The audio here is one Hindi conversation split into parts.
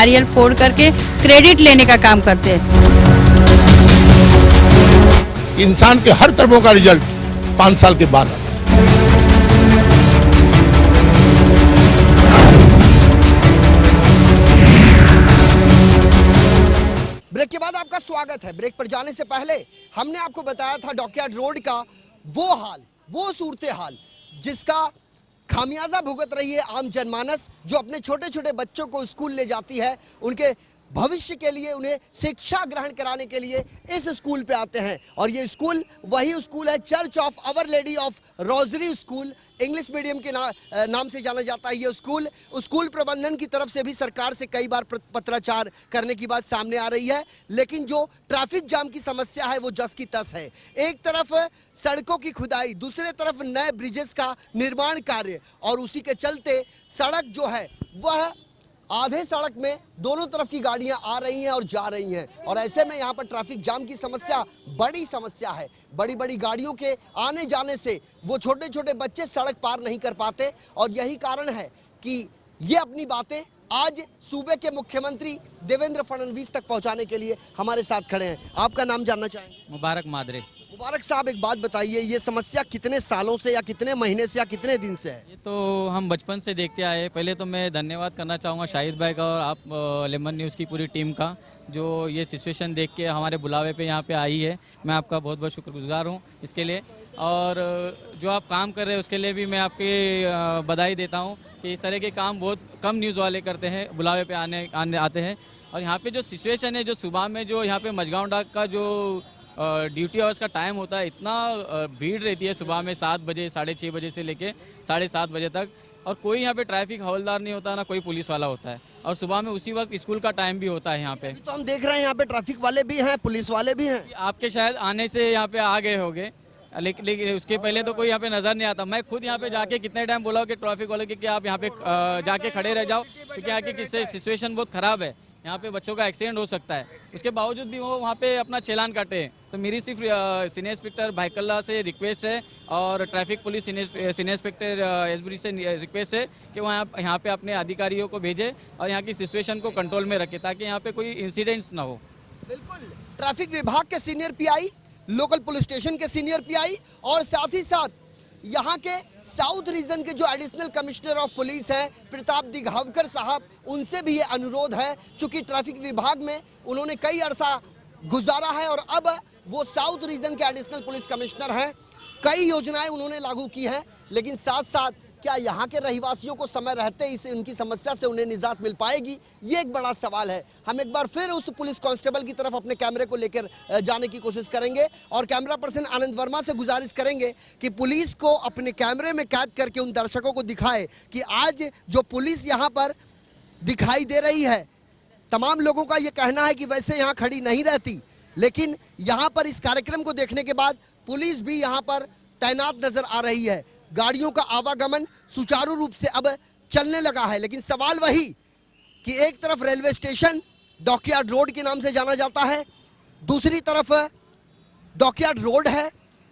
नारियल फोड़ करके क्रेडिट लेने का काम करते हैं। इंसान के हर कर्मों का रिजल्ट 5 साल के बाद आता है। ब्रेक के बाद आपका स्वागत है। ब्रेक पर जाने से पहले हमने आपको बताया था डॉकयार्ड रोड का वो हाल, वो सूरत हाल जिसका खामियाजा भुगत रही है आम जनमानस, जो अपने छोटे छोटे बच्चों को स्कूल ले जाती है, उनके भविष्य के लिए, उन्हें शिक्षा ग्रहण कराने के लिए इस स्कूल पे आते हैं। और ये स्कूल वही स्कूल है, church of our lady of rosary school, English medium के नाम से जाना जाता है। ये स्कूल प्रबंधन की तरफ से भी सरकार से कई बार पत्राचार करने की बात सामने आ रही है, लेकिन जो ट्रैफिक जाम की समस्या है वो जस की तस है। एक तरफ सड़कों की खुदाई, दूसरे तरफ नए ब्रिजेस का निर्माण कार्य, और उसी के चलते सड़क जो है वह आधे सड़क में दोनों तरफ की गाड़ियां आ रही हैं और जा रही हैं, और ऐसे में यहां पर ट्रैफिक जाम की समस्या बड़ी समस्या है। बड़ी बड़ी गाड़ियों के आने जाने से वो छोटे छोटे बच्चे सड़क पार नहीं कर पाते, और यही कारण है कि ये अपनी बातें आज सूबे के मुख्यमंत्री देवेंद्र फडणवीस तक पहुंचाने के लिए हमारे साथ खड़े हैं। आपका नाम जानना चाहेंगे? मुबारक मादरे। मुबारक साहब, एक बात बताइए, ये समस्या कितने सालों से या कितने महीने से या कितने दिन से है? ये तो हम बचपन से देखते आए। पहले तो मैं धन्यवाद करना चाहूँगा शाहिद भाई का और आप लेमन न्यूज़ की पूरी टीम का, जो ये सिचुएशन देख के हमारे बुलावे पे यहाँ पे आई है। मैं आपका बहुत बहुत शुक्रगुजार हूँ इसके लिए, और जो आप काम कर रहे हैं उसके लिए भी मैं आपकी बधाई देता हूँ कि इस तरह के काम बहुत कम न्यूज़ वाले करते हैं, बुलावे पे आने आते हैं। और यहाँ पे जो सिचुएशन है, जो सुबह में जो यहाँ पे मझगांव डाक का जो ड्यूटी आवर्स का टाइम होता है, इतना भीड़ रहती है सुबह में 7 बजे, 6:30 बजे से लेके 7:30 बजे तक, और कोई यहाँ पे ट्रैफिक हवलदार नहीं होता, ना कोई पुलिस वाला होता है। और सुबह में उसी वक्त स्कूल का टाइम भी होता है यहाँ पे। तो हम देख रहे हैं यहाँ पे ट्रैफिक वाले भी हैं, पुलिस वाले भी हैं। आपके शायद आने से यहाँ पे आ गए होंगे, लेकिन उसके पहले तो कोई यहाँ पे नज़र नहीं आता। मैं खुद यहाँ पे जाके कितने टाइम बोला कि ट्रैफिक वाले कि आप यहाँ पे जाके खड़े रह जाओ, क्योंकि यहाँ की सिचुएशन बहुत ख़राब है, यहाँ पे बच्चों का एक्सीडेंट हो सकता है। उसके बावजूद भी वो वहाँ पे अपना चालान काटे हैं। तो मेरी सिर्फ सीनियर इंस्पेक्टर भाईकल्ला से रिक्वेस्ट है, और traffic police senior inspector SB से रिक्वेस्ट है कि वो यहाँ पे अपने अधिकारियों को भेजे और यहाँ की सिचुएशन को कंट्रोल में रखे, ताकि यहाँ पे कोई इंसिडेंट्स ना हो। बिल्कुल, ट्रैफिक विभाग के senior pi, local police station के सीनियर पीआई, और साथ ही साथ यहाँ के साउथ रीजन के जो एडिशनल कमिश्नर ऑफ पुलिस हैं प्रताप दिघावकर साहब, उनसे भी ये अनुरोध है, चूंकि ट्रैफिक विभाग में उन्होंने कई अरसा गुजारा है और अब वो साउथ रीजन के एडिशनल पुलिस कमिश्नर हैं। कई योजनाएं उन्होंने लागू की हैं, लेकिन साथ साथ क्या यहाँ के रहवासियों को समय रहते इस उनकी समस्या से उन्हें निजात मिल पाएगी, ये एक बड़ा सवाल है। हम एक बार फिर उस पुलिस कांस्टेबल की तरफ अपने कैमरे को लेकर जाने की कोशिश करेंगे, और कैमरा पर्सन आनंद वर्मा से गुजारिश करेंगे कि पुलिस को अपने कैमरे में कैद करके उन दर्शकों को दिखाए कि आज जो पुलिस यहाँ पर दिखाई दे रही है, तमाम लोगों का ये कहना है कि वैसे यहाँ खड़ी नहीं रहती, लेकिन यहाँ पर इस कार्यक्रम को देखने के बाद पुलिस भी यहाँ पर तैनात नजर आ रही है। गाड़ियों का आवागमन सुचारू रूप से अब चलने लगा है, लेकिन सवाल वही कि एक तरफ रेलवे स्टेशन डॉकयार्ड रोड के नाम से जाना जाता है, दूसरी तरफ डॉकयार्ड रोड है।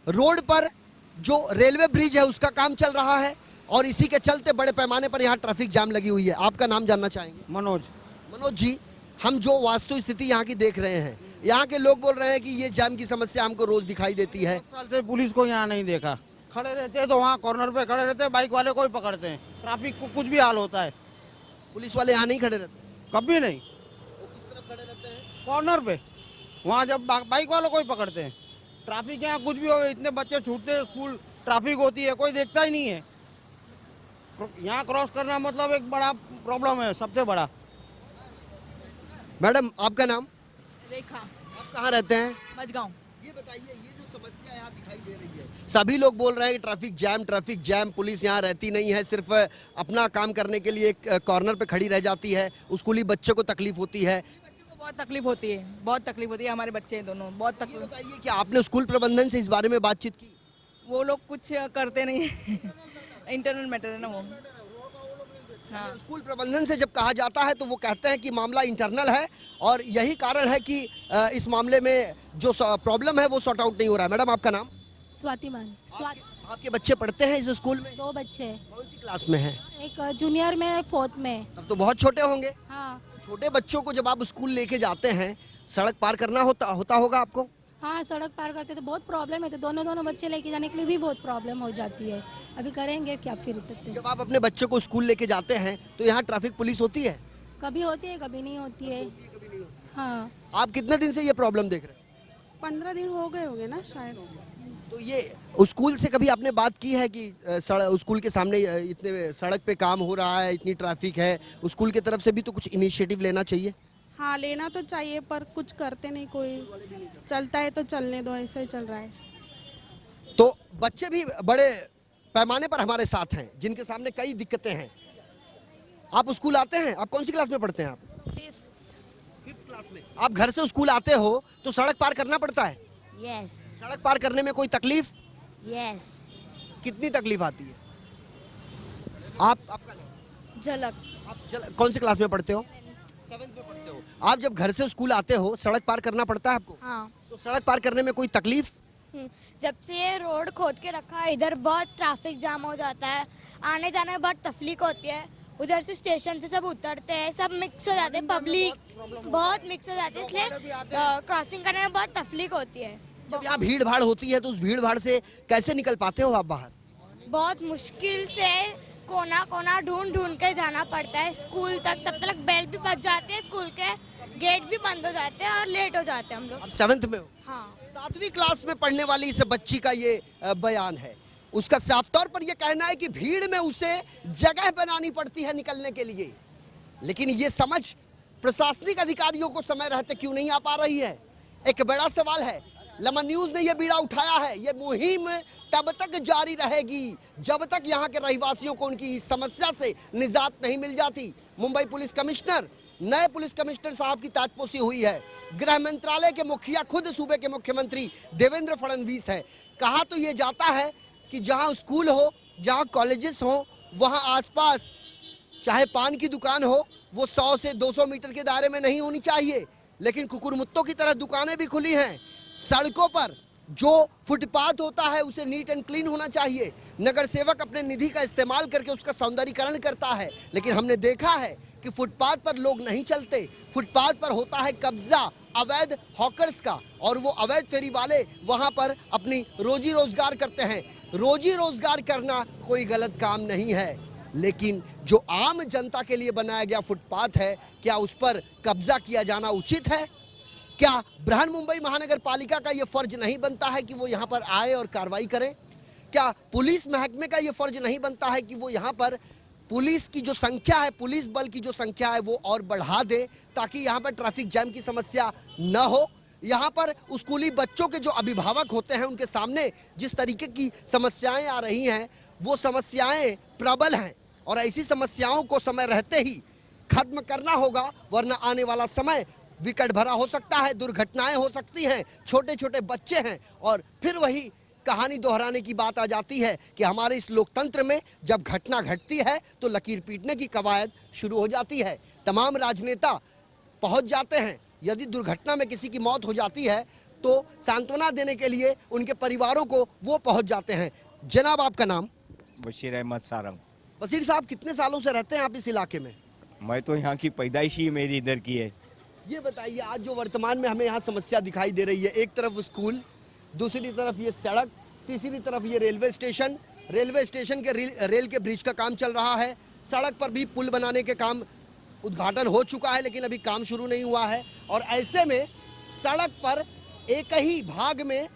रोड पर जो रेलवे ब्रिज है उसका काम चल रहा है, और इसी के चलते बड़े पैमाने पर यहाँ ट्रैफिक जाम लगी हुई है। आपका नाम जानना चाहेंगे? मनोज जी, हम जो वास्तु स्थिति यहाँ की देख रहे हैं, यहाँ के लोग बोल रहे हैं कि ये जाम की समस्या हमको रोज दिखाई देती है। 10 साल से पुलिस को यहाँ नहीं देखा, खड़े रहते हैं तो वहाँ कॉर्नर पे खड़े रहते हैं, बाइक वाले को ही पकड़ते हैं, ट्रैफिक को कुछ भी हाल होता है। पुलिस वाले यहाँ नहीं खड़े रहते? कभी नहीं। वो किस तरफ खड़े रहते हैं? कॉर्नर पे, वहाँ जब बाइक वालों को ही पकड़ते हैं। ट्रैफिक यहाँ कुछ भी हो, इतने बच्चे छूटते हैं, स्कूल ट्रैफिक होती है, कोई देखता ही नहीं है। यहाँ क्रॉस करना मतलब एक बड़ा प्रॉब्लम है, सबसे बड़ा। मैडम, आपका नाम? रेखा। आप कहाँ रहते हैं? मझगांव। ये बताइए, ये जो समस्या यहाँ दिखाई दे रही है, सभी लोग बोल रहे हैं कि ट्रैफिक जैम, पुलिस यहाँ रहती नहीं है, सिर्फ अपना काम करने के लिए एक कॉर्नर पे खड़ी रह जाती है, स्कूली बच्चों को तकलीफ होती है। बच्चों को बहुत तकलीफ होती है, बहुत तकलीफ होती है, हमारे बच्चे हैं दोनों, बहुत ये तकलीफ। बताइए कि आपने स्कूल प्रबंधन से इस बारे में बातचीत की? वो लोग कुछ करते नहीं इंटरनल मैटर है ना वो। हाँ। स्कूल प्रबंधन से जब कहा जाता है तो वो कहते हैं कि मामला इंटरनल है, और यही कारण है कि इस मामले में जो प्रॉब्लम है वो सॉर्ट आउट नहीं हो रहा है। मैडम, आपका नाम? स्वाति मान। आपके बच्चे पढ़ते हैं इस स्कूल में? 2 बच्चे। कौन सी क्लास में हैं? एक जूनियर में है, 4th में। तब तो बहुत छोटे होंगे। हाँ। छोटे बच्चों को जब आप स्कूल लेके जाते हैं सड़क पार करना होता होगा आपको? हाँ, सड़क पार करते तो बहुत प्रॉब्लम है, तो दोनों बच्चे लेके जाने के लिए भी बहुत प्रॉब्लम हो जाती है। अभी करेंगे क्या फिर? जब आप अपने बच्चों को स्कूल लेके जाते हैं तो यहाँ ट्रैफिक पुलिस होती है? कभी होती है, कभी नहीं होती है। हाँ, आप कितने दिन से ये प्रॉब्लम देख रहे हैं? 15 दिन हो गए होंगे ना शायद। तो ये स्कूल से कभी आपने बात की है कि स्कूल के सामने इतने सड़क पे काम हो रहा है, इतनी ट्रैफिक है, स्कूल की तरफ से भी तो कुछ इनिशिएटिव लेना चाहिए? हाँ, लेना तो चाहिए पर कुछ करते नहीं कोई। चलता है तो चलने दो, ऐसा ही चल रहा है। तो बच्चे भी बड़े पैमाने पर हमारे साथ हैं जिनके सामने कई दिक्कतें हैं। आप स्कूल आते हैं? आप कौन सी क्लास में पढ़ते हैं? आप 5th क्लास में। आप घर से स्कूल आते हो तो सड़क पार करना पड़ता है? यस, सड़क पार करने में कोई तकलीफ? यस। कितनी तकलीफ आती है? आपका नाम? झलक। आप कौन सी क्लास में पढ़ते हो? 7th में पढ़ते हो। आप जब घर से स्कूल आते हो सड़क पार करना पड़ता है आपको? हाँ। तो सड़क पार करने में कोई तकलीफ? जब से ये रोड खोद के रखा है इधर बहुत ट्रैफिक जाम हो जाता है, आने जाने में बहुत तकलीफ होती है। उधर से स्टेशन से सब उतरते हैं, सब मिक्स हो जाते हैं, पब्लिक बहुत मिक्स हो जाती है, इसलिए क्रॉसिंग करने में बहुत तकलीफ होती है। जब यहाँ भीड़ भाड़ होती है तो उस भीड़ भाड़ से कैसे निकल पाते हो आप बाहर? बहुत मुश्किल से कोना कोना ढूंढ ढूंढ के जाना पड़ता है स्कूल तक। तब तक बेल भी बज जाते हैं, स्कूल के गेट भी बंद हो जाते हैं और लेट हो जाते हैं हम लोग। आप 7th में हो? हाँ। 7वीं क्लास में पढ़ने वाली इस बच्ची का ये बयान है। उसका साफ तौर पर यह कहना है कि भीड़ में उसे जगह बनानी पड़ती है निकलने के लिए, लेकिन ये समझ प्रशासनिक अधिकारियों को समय रहते क्यों नहीं आ पा रही है? एक बड़ा सवाल है। लेमन न्यूज ने यह बीड़ा उठाया है। यह मुहिम तब तक जारी रहेगी जब तक यहाँ के रहवासियों को उनकी इस समस्या से निजात नहीं मिल जाती। मुंबई पुलिस कमिश्नर, नए पुलिस कमिश्नर साहब की ताजपोशी हुई है। गृह मंत्रालय के मुखिया खुद सूबे के मुख्यमंत्री देवेंद्र फडणवीस है। कहा तो ये जाता है कि जहाँ स्कूल हो, जहाँ कॉलेजेस हो, वहाँ आसपास चाहे पान की दुकान हो वो 100 से 200 मीटर के दायरे में नहीं होनी चाहिए, लेकिन कुकुरमुत्तों की तरह दुकानें भी खुली हैं। सड़कों पर जो फुटपाथ होता है उसे नीट एंड क्लीन होना चाहिए। नगर सेवक अपने निधि का इस्तेमाल करके उसका सौंदर्यीकरण करता है, लेकिन हमने देखा है कि फुटपाथ पर लोग नहीं चलते। फुटपाथ पर होता है कब्जा अवैध हॉकर्स का, और वो अवैध फेरी वाले वहां पर अपनी रोजी रोजगार करते हैं। रोजी रोजगार करना कोई गलत काम नहीं है, लेकिन जो आम जनता के लिए बनाया गया फुटपाथ है, क्या उस पर कब्जा किया जाना उचित है? क्या बृहन मुंबई महानगर पालिका का यह फर्ज नहीं बनता है कि वो यहाँ पर आए और कार्रवाई करें? क्या पुलिस महकमे का यह फर्ज नहीं बनता है कि वो यहाँ पर पुलिस की जो संख्या है, पुलिस बल की जो संख्या है वो और बढ़ा दे, ताकि यहाँ पर ट्रैफिक जैम की समस्या न हो? यहाँ पर स्कूली बच्चों के जो अभिभावक होते हैं उनके सामने जिस तरीके की समस्याएं आ रही हैं वो समस्याएं प्रबल हैं, और ऐसी समस्याओं को समय रहते ही खत्म करना होगा, वरना आने वाला समय विकट भरा हो सकता है, दुर्घटनाएं हो सकती हैं, छोटे छोटे बच्चे हैं, और फिर वही कहानी दोहराने की बात आ जाती है कि हमारे इस लोकतंत्र में जब घटना घटती है तो लकीर पीटने की कवायद शुरू हो जाती है। तमाम राजनेता पहुंच जाते हैं, यदि दुर्घटना में किसी की मौत हो जाती है तो सांत्वना देने के लिए उनके परिवारों को वो पहुंच जाते हैं। जनाब, आपका नाम? बशीर अहमद सारंग। बशीर साहब, कितने सालों से रहते हैं आप इस इलाके में? मैं तो यहाँ की पैदाइश ही मेरी इधर की है। ये बताइए, आज जो वर्तमान में हमें यहाँ समस्या दिखाई दे रही है, एक तरफ स्कूल, दूसरी तरफ ये सड़क, तीसरी तरफ ये रेलवे स्टेशन के रेल के ब्रिज का काम चल रहा है। सड़क पर भी पुल बनाने के काम उद्घाटन हो चुका है, लेकिन अभी काम शुरू नहीं हुआ है, और ऐसे में सड़क पर एक ही भाग में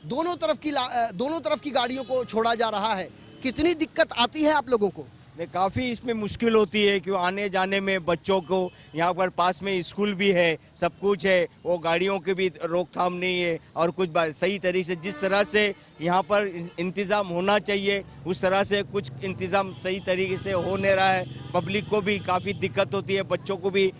दोनों तरफ की गाड़ियों को छोड़ा जा रहा है। कितनी दिक्कत आती है आप लोगों को? नहीं, काफ़ी इसमें मुश्किल होती है क्यों आने जाने में बच्चों को। यहाँ पर पास में स्कूल भी है, सब कुछ है, वो गाड़ियों की भी रोकथाम नहीं है, और कुछ सही तरीके से जिस तरह से यहाँ पर इंतज़ाम होना चाहिए उस तरह से कुछ इंतज़ाम सही तरीके से हो नहीं रहा है। पब्लिक को भी काफ़ी दिक्कत होती है, बच्चों को भी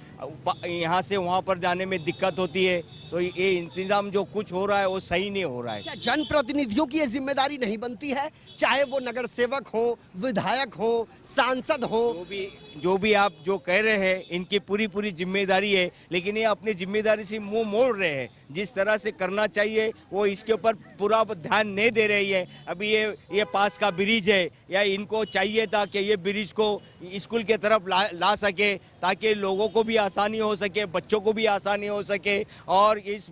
यहाँ से वहाँ पर जाने में दिक्कत होती है। तो ये इंतज़ाम जो कुछ हो रहा है वो सही नहीं हो रहा है। क्या जनप्रतिनिधियों की ये जिम्मेदारी नहीं बनती है, चाहे वो नगर सेवक हो, विधायक हो, सांसद हो? जो भी आप जो कह रहे हैं इनकी पूरी जिम्मेदारी है, लेकिन ये अपनी जिम्मेदारी से मुंह मोड़ रहे हैं। जिस तरह से करना चाहिए वो इसके ऊपर पूरा ध्यान नहीं दे रही है। अभी ये पास का ब्रिज ब्रिज है, या इनको चाहिए था कि ये ब्रिज को स्कूल के तरफ ला सके, ताकि लोगों को भी आसानी हो सके, बच्चों को भी आसानी हो सके, और इस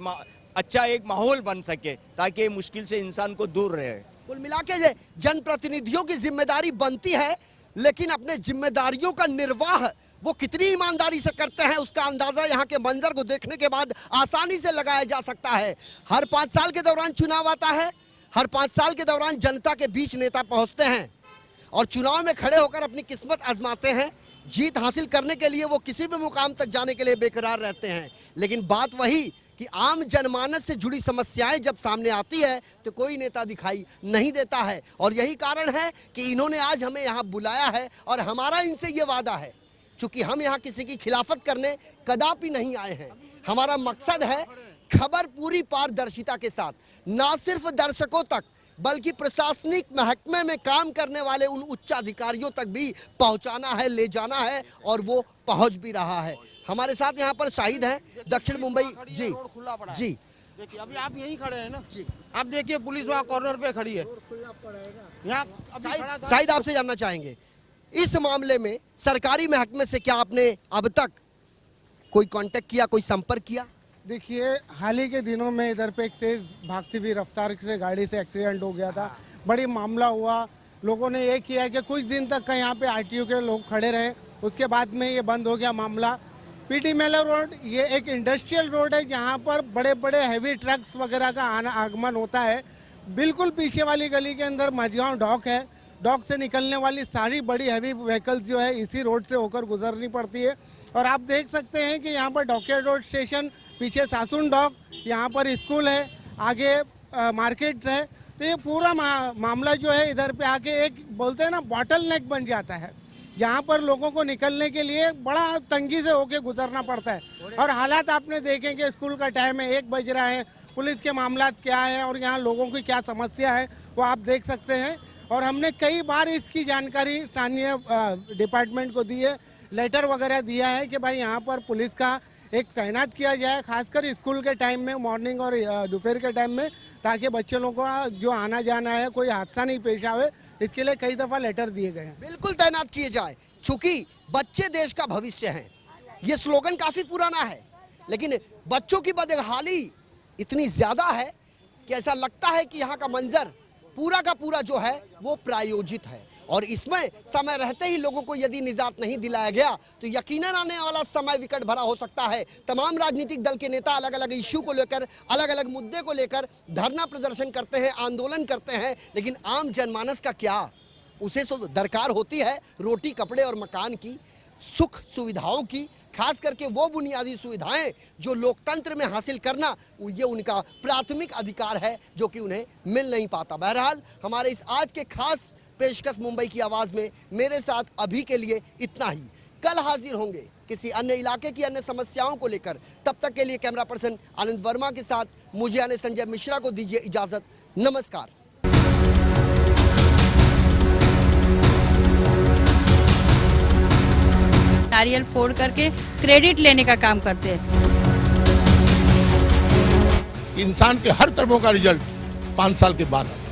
अच्छा एक माहौल बन सके, ताकि मुश्किल से इंसान को दूर रहे। कुल मिला के जनप्रतिनिधियों की जिम्मेदारी बनती है, लेकिन अपने जिम्मेदारियों का निर्वाह वो कितनी ईमानदारी से करते हैं उसका अंदाजा यहाँ के मंजर को देखने के बाद आसानी से लगाया जा सकता है। हर 5 साल के दौरान चुनाव आता है, हर 5 साल के दौरान जनता के बीच नेता पहुंचते हैं और चुनाव में खड़े होकर अपनी किस्मत आजमाते हैं। जीत हासिल करने के लिए वो किसी भी मुकाम तक जाने के लिए बेकरार रहते हैं, लेकिन बात वही कि आम जनमानस से जुड़ी समस्याएं जब सामने आती है तो कोई नेता दिखाई नहीं देता है। और यही कारण है कि इन्होंने आज हमें यहाँ बुलाया है और हमारा इनसे ये वादा है, चूंकि हम यहाँ किसी की खिलाफत करने कदापि नहीं आए हैं। हमारा मकसद है खबर पूरी पारदर्शिता के साथ न सिर्फ दर्शकों तक बल्कि प्रशासनिक महकमे में काम करने वाले उन उच्चाधिकारियों तक भी पहुंचाना है, ले जाना है, और वो पहुंच भी रहा है। हमारे साथ यहाँ पर शाहिद हैं दक्षिण मुंबई जी जी। देखिए अभी आप यहीं खड़े हैं ना जी, आप देखिए पुलिस वहाँ कॉर्नर पे खड़ी है। यहाँ शाहिद आपसे जानना चाहेंगे इस मामले में सरकारी महकमे से क्या आपने अब तक कोई कांटेक्ट किया, कोई संपर्क किया? देखिए हाल ही के दिनों में इधर पे एक तेज़ भागती हुई रफ्तार से गाड़ी से एक्सीडेंट हो गया था, बड़ी मामला हुआ। लोगों ने ये किया कि कुछ दिन तक का यहाँ पे आरटीओ के लोग खड़े रहे, उसके बाद में ये बंद हो गया मामला। पीटी मेलर रोड ये एक इंडस्ट्रियल रोड है जहाँ पर बड़े बड़े हैवी ट्रक्स वगैरह का आगमन होता है। बिल्कुल पीछे वाली गली के अंदर माझगांव डॉक है, डॉक से निकलने वाली सारी बड़ी हैवी व्हीकल्स जो है इसी रोड से होकर गुजरनी पड़ती है। और आप देख सकते हैं कि यहाँ पर डॉकयार्ड रोड स्टेशन, पीछे सासुन डॉक, यहाँ पर स्कूल है, आगे मार्केट है। तो ये पूरा मामला जो है इधर पे आके एक बोलते हैं ना बॉटल नेक बन जाता है, जहाँ पर लोगों को निकलने के लिए बड़ा तंगी से होके गुजरना पड़ता है। और हालात आपने देखें कि स्कूल का टाइम है, 1 बज रहा है, पुलिस के मामला क्या है और यहाँ लोगों की क्या समस्या है वो आप देख सकते हैं। और हमने कई बार इसकी जानकारी स्थानीय डिपार्टमेंट को दी है, लेटर वगैरह दिया है कि भाई यहाँ पर पुलिस का एक तैनात किया जाए, खासकर स्कूल के टाइम में, मॉर्निंग और दोपहर के टाइम में, ताकि बच्चे लोगों का जो आना जाना है कोई हादसा नहीं पेश आवे। इसके लिए कई दफ़ा लेटर दिए गए हैं। बिल्कुल तैनात किए जाए, चूंकि बच्चे देश का भविष्य हैं। ये स्लोगन काफ़ी पुराना है, लेकिन बच्चों की बदहाली इतनी ज़्यादा है कि ऐसा लगता है कि यहाँ का मंजर पूरा का पूरा जो है वो प्रायोजित है। और इसमें समय रहते ही लोगों को यदि निजात नहीं दिलाया गया तो यकीनन आने वाला समय विकट भरा हो सकता है। तमाम राजनीतिक दल के नेता अलग अलग इश्यू को लेकर, अलग अलग मुद्दे को लेकर धरना प्रदर्शन करते हैं, आंदोलन करते हैं, लेकिन आम जनमानस का क्या? उसे तो दरकार होती है रोटी, कपड़े और मकान की, सुख सुविधाओं की, खास करके वो बुनियादी सुविधाएं जो लोकतंत्र में हासिल करना ये उनका प्राथमिक अधिकार है, जो कि उन्हें मिल नहीं पाता। बहरहाल हमारे इस आज के खास पेशकश मुंबई की आवाज़ में मेरे साथ अभी के लिए इतना ही। कल हाजिर होंगे किसी अन्य इलाके की अन्य समस्याओं को लेकर। तब तक के लिए कैमरा पर्सन आनंद वर्मा के साथ मुझे यानी संजय मिश्रा को दीजिए इजाज़त। नमस्कार। नारियल फोड़ करके क्रेडिट लेने का काम करते हैं। इंसान के हर कर्मों का रिजल्ट 5 साल के बाद आता है।